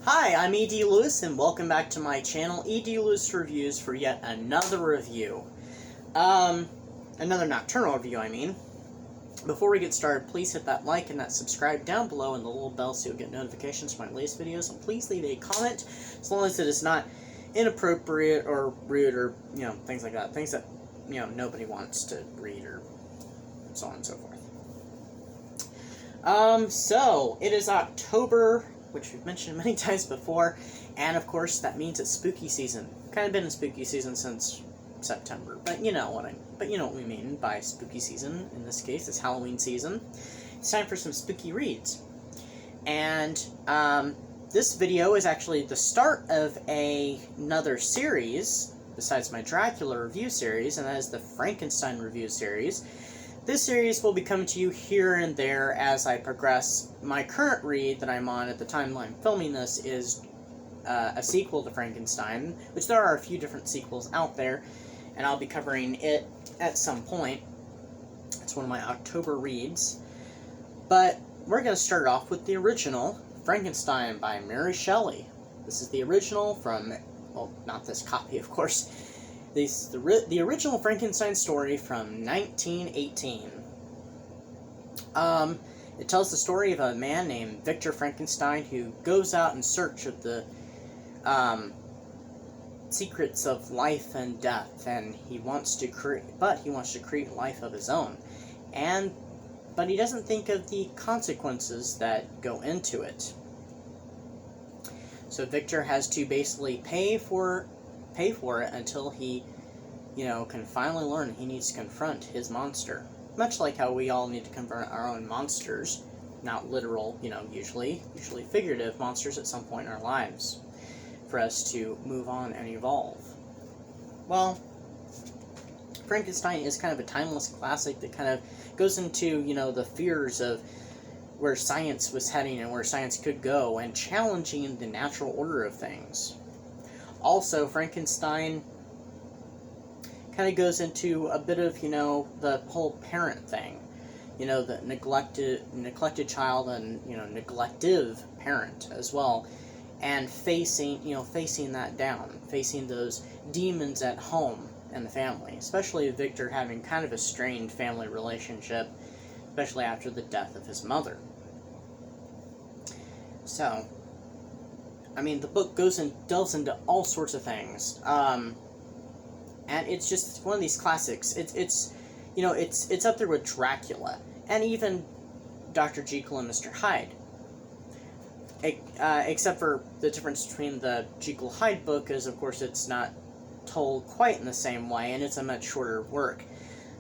Hi, I'm E.D. Lewis, and welcome back to my channel, E.D. Lewis Reviews, for yet another review. Another nocturnal review, I mean. Before we get started, please hit that like and that subscribe down below and the little bell so you'll get notifications for my latest videos. And please leave a comment, as long as it is not inappropriate or rude or, things like that. Things that, nobody wants to read or so on and so forth. So, it is October, which we've mentioned many times before, and of course that means it's spooky season. Kind of been in spooky season since September, but you know what we mean by spooky season. In this case, it's Halloween season. It's time for some spooky reads. And this video is actually the start of another series, besides my Dracula review series, and that is the Frankenstein Reviews series. This series will be coming to you here and there as I progress. My current read that I'm on at the time I'm filming this is a sequel to Frankenstein, which there are a few different sequels out there, and I'll be covering it at some point. It's one of my October reads. But we're going to start off with the original, Frankenstein by Mary Shelley. This is the original from, well, not this copy, of course. The original Frankenstein story from 1918. It tells the story of a man named Victor Frankenstein who goes out in search of the secrets of life and death, and he wants to create life of his own. But he doesn't think of the consequences that go into it. So Victor has to basically pay for it until he, can finally learn he needs to confront his monster. Much like how we all need to confront our own monsters. Not literal, usually figurative monsters at some point in our lives. For us to move on and evolve. Well, Frankenstein is kind of a timeless classic that kind of goes into, the fears of where science was heading and where science could go, and challenging the natural order of things. Also, Frankenstein kind of goes into a bit of, the whole parent thing. The neglected child and, neglective parent as well. And facing that down. Facing those demons at home and the family. Especially Victor having kind of a strained family relationship, especially after the death of his mother. So, the book delves into all sorts of things, and it's just one of these classics. It's up there with Dracula, and even Dr. Jekyll and Mr. Hyde. Except for the difference between the Jekyll Hyde book is, of course, it's not told quite in the same way, and it's a much shorter work.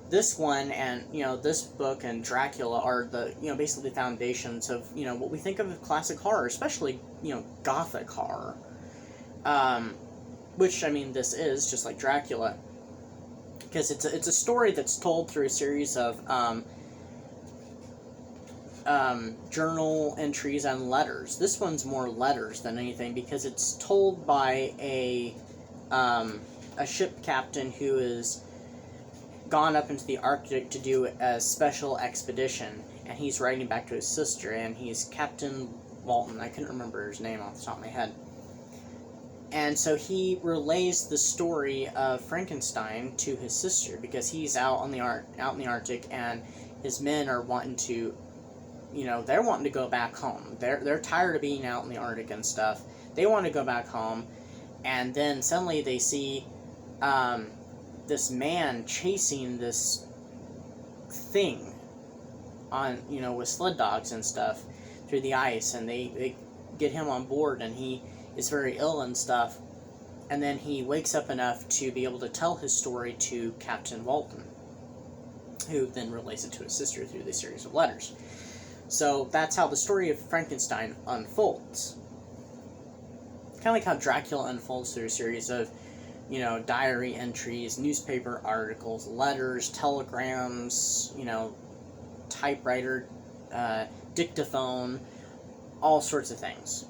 This one and, this book and Dracula are the, basically the foundations of, what we think of as classic horror, especially, Gothic horror. Which, this is, just like Dracula. Because it's a story that's told through a series of, journal entries and letters. This one's more letters than anything, because it's told by a ship captain who is gone up into the Arctic to do a special expedition, and he's writing back to his sister, and he's Captain Walton. I couldn't remember his name off the top of my head. And so he relays the story of Frankenstein to his sister, because he's out in the Arctic, and his men are wanting to, they're wanting to go back home. They're tired of being out in the Arctic and stuff. They want to go back home, and then suddenly they see this man chasing this thing on, with sled dogs and stuff through the ice, and they get him on board, and he is very ill and stuff, and then he wakes up enough to be able to tell his story to Captain Walton, who then relays it to his sister through this series of letters. So that's how the story of Frankenstein unfolds. Kind of like how Dracula unfolds through a series of, diary entries, newspaper articles, letters, telegrams, typewriter, dictaphone, all sorts of things.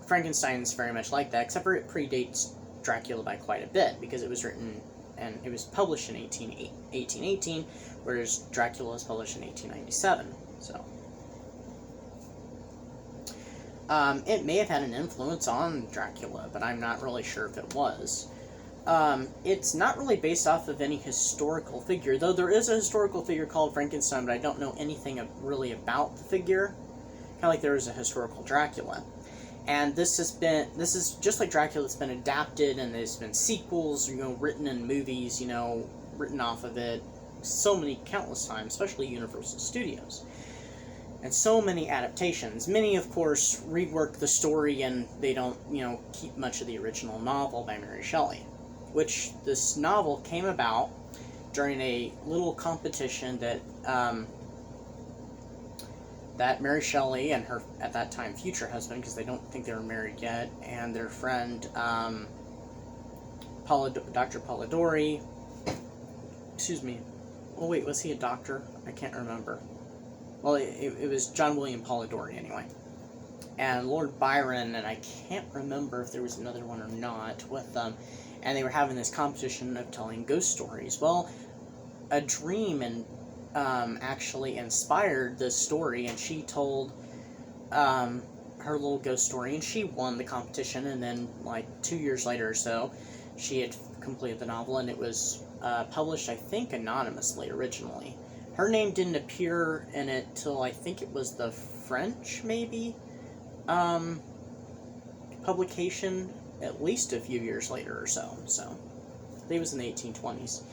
Frankenstein's very much like that, except for it predates Dracula by quite a bit, because it was written and it was published in 1818, whereas Dracula was published in 1897. So, It may have had an influence on Dracula, but I'm not really sure if it was. It's not really based off of any historical figure, though there is a historical figure called Frankenstein, but I don't know anything really about the figure. Kind of like there is a historical Dracula. And this is just like Dracula, it's been adapted, and there's been sequels, written in movies, written off of it so many, countless times, especially Universal Studios. And so many adaptations. Many, of course, rework the story, and they don't, keep much of the original novel by Mary Shelley. Which this novel came about during a little competition that that Mary Shelley and her, at that time, future husband, because they don't think they were married yet, and their friend, Dr. Polidori, excuse me, oh wait, was he a doctor? I can't remember. Well, it was John William Polidori, anyway. And Lord Byron, and I can't remember if there was another one or not, with them, and they were having this competition of telling ghost stories. Well, a dream actually inspired this story, and she told her little ghost story, and she won the competition, and then, like, 2 years later or so, she had completed the novel, and it was published, I think, anonymously originally. Her name didn't appear in it till, I think it was the French, maybe, publication, at least a few years later or so. So, I think it was in the 1820s.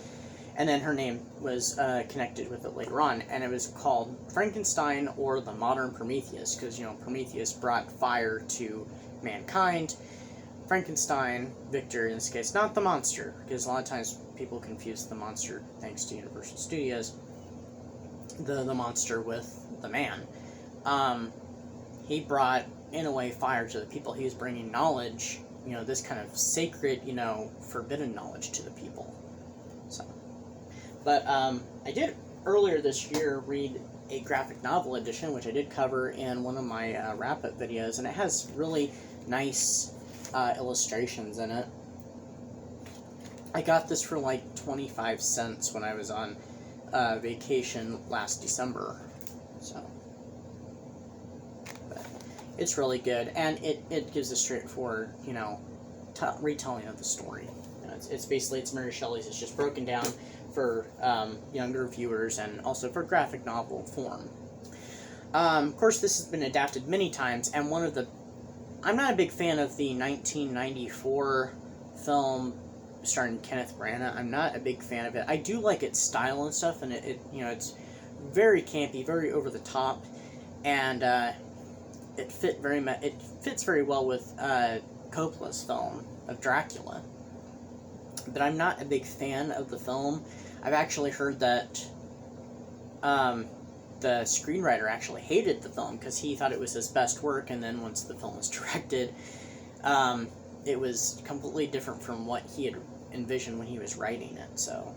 And then her name was connected with it later on, and it was called Frankenstein, or the Modern Prometheus, because, Prometheus brought fire to mankind. Frankenstein, Victor in this case, not the monster, because a lot of times people confuse the monster, thanks to Universal Studios, the monster with the man. He brought, in a way, fire to the people. He was bringing knowledge, this kind of sacred, forbidden knowledge to the people. So, but I did earlier this year read a graphic novel edition, which I did cover in one of my wrap-up videos, and it has really nice illustrations in it. I got this for like 25 cents when I was on vacation last December, so, but it's really good, and it gives a straightforward, retelling of the story. It's basically, it's Mary Shelley's, it's just broken down for younger viewers, and also for graphic novel form. Of course, this has been adapted many times, and I'm not a big fan of the 1994 film starring Kenneth Branagh. I'm not a big fan of it. I do like its style and stuff, and it's very campy, very over the top, and it fits very well with Coppola's film of Dracula. But I'm not a big fan of the film. I've actually heard that the screenwriter actually hated the film because he thought it was his best work, and then once the film was directed, it was completely different from what he had envisioned when he was writing it, so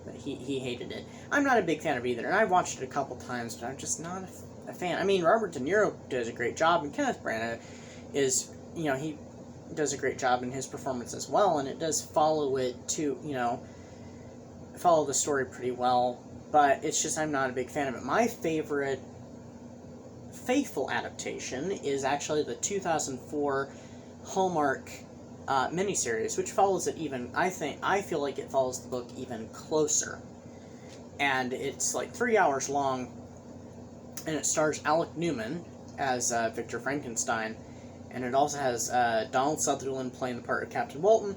but he hated it. I'm not a big fan of either, and I've watched it a couple times, but I'm just not a fan. I mean, Robert De Niro does a great job, and Kenneth Branagh is, he does a great job in his performance as well, and it does follow follow the story pretty well, but it's just I'm not a big fan of it. My favorite faithful adaptation is actually the 2004 Hallmark miniseries, which follows it even, I feel like it follows the book even closer. And it's like 3 hours long, and it stars Alec Newman as Victor Frankenstein, and it also has Donald Sutherland playing the part of Captain Walton,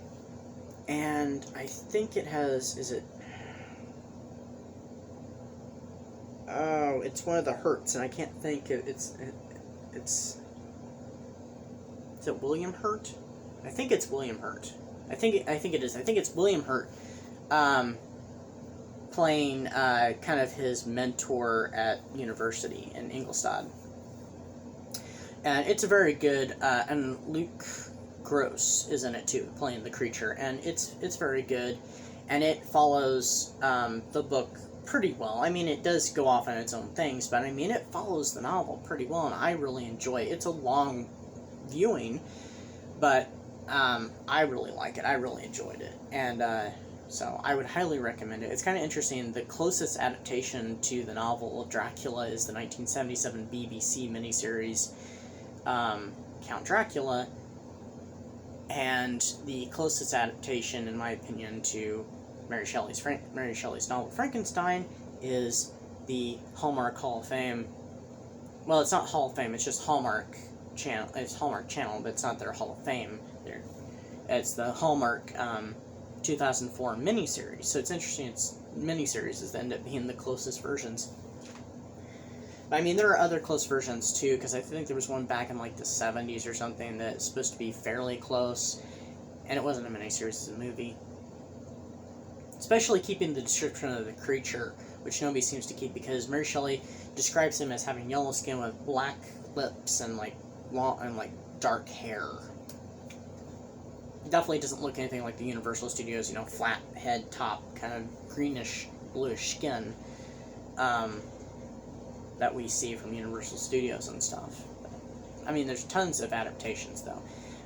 and I think it has, it's one of the Hurts, and I can't think, is it William Hurt? I think it's William Hurt. I think it is. I think it's William Hurt, playing kind of his mentor at university in Ingolstadt. And it's a very good, and Luke Gross is in it too, playing the creature, and it's very good, and it follows the book pretty well. I mean, it does go off on its own things, but I mean, it follows the novel pretty well, and I really enjoy it. It's a long viewing, but I really like it. I really enjoyed it, and so I would highly recommend it. It's kind of interesting. The closest adaptation to the novel of Dracula is the 1977 BBC miniseries Count Dracula, and the closest adaptation, in my opinion, to Mary Shelley's novel Frankenstein is the Hallmark Hall of Fame. Well, it's not Hall of Fame; it's just Hallmark Channel. It's Hallmark Channel, but it's not their Hall of Fame. It's the Hallmark 2004 miniseries. So it's interesting. It's miniseries that end up being the closest versions. But, I mean, there are other close versions too, because I think there was one back in like the 70s or something that's supposed to be fairly close, and it wasn't a miniseries; it's a movie. Especially keeping the description of the creature, which nobody seems to keep, because Mary Shelley describes him as having yellow skin with black lips and like long and like dark hair. Definitely doesn't look anything like the Universal Studios, you know, flat head, top, kind of greenish, bluish skin that we see from Universal Studios and stuff. I mean, there's tons of adaptations though.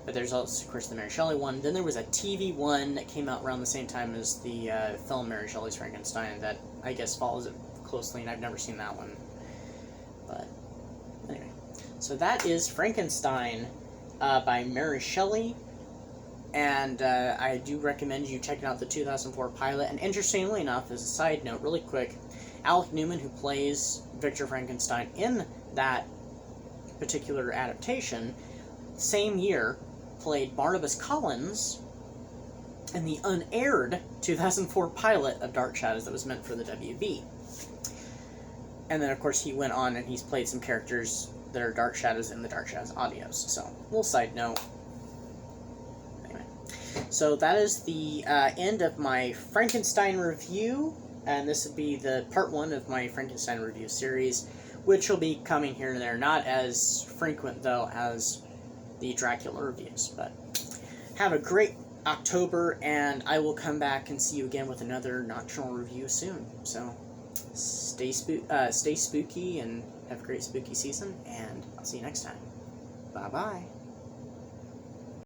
But there's also, of course, the Mary Shelley one. Then there was a TV one that came out around the same time as the film Mary Shelley's Frankenstein that I guess follows it closely, and I've never seen that one. But anyway, so that is Frankenstein by Mary Shelley, and I do recommend you checking out the 2004 pilot. And interestingly enough, as a side note, really quick, Alec Newman, who plays Victor Frankenstein in that particular adaptation, same year played Barnabas Collins in the unaired 2004 pilot of Dark Shadows that was meant for the WB. And then, of course, he went on and he's played some characters that are Dark Shadows in the Dark Shadows audios. So, little side note. Anyway, so that is the end of my Frankenstein review, and this would be the part 1 of my Frankenstein review series, which will be coming here and there. Not as frequent, though, as the Dracula reviews. But have a great October, and I will come back and see you again with another nocturnal review soon. So stay spooky and have a great spooky season, and I'll see you next time. Bye bye.